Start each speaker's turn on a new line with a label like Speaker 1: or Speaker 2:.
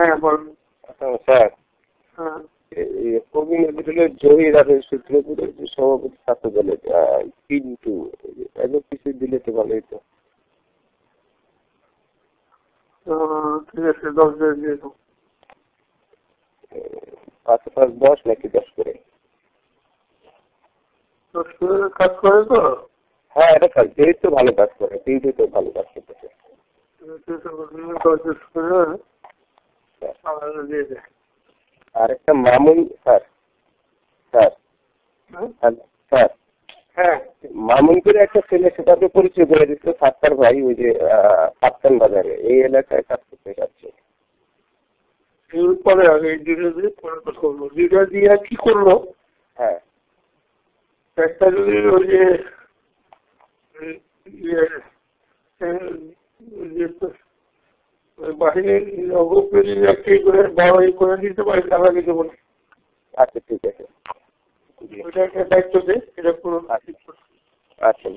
Speaker 1: হ্যাঁ বলুন।
Speaker 2: স্যার,
Speaker 1: হ্যাঁ
Speaker 2: কবি নজরুলের জহির আর সূত্রপুরের যে সভাপতি ছাত্র দলের কিন্তু এত কিছু দিলে তো ভালোই তো।
Speaker 1: ঠিক আছে 10 দিয়ে দিয়ে দাও।
Speaker 2: 5 5 10 নাকি 10 করে?
Speaker 1: 10 করে কাজ করে তো।
Speaker 2: হ্যাঁ, এটা কাজ যেহেতু ভালো কাজ করে, যেহেতু তো ভালো কাজ করতেছে।
Speaker 1: 10 করে দিয়ে দেয়।
Speaker 2: আর একটা মামুন স্যার, স্যার স্যার
Speaker 1: হ্যাঁ
Speaker 2: মামুন করে একটা ছেলে, সেটাকে পরিচয় করে দিচ্ছে সাত্তার ভাই, ওই যে পাত্তান বাজারে এই এলাকায় কাজ করতে যাচ্ছে।
Speaker 1: পরে আগে দুটো দিয়ে পরে কথা বলবো। দুটা দিয়ে কি করলো,
Speaker 2: হ্যাঁ
Speaker 1: একটা যদি ওই যে বাহিনীর অগ্রপরি একটি করে বাড়াই করে দিতে পারে তারা কিছু বলে।
Speaker 2: আচ্ছা ঠিক আছে,
Speaker 1: ওইটা একটা দায়িত্ব দেয়, এটা পুরো
Speaker 2: আচ্ছা।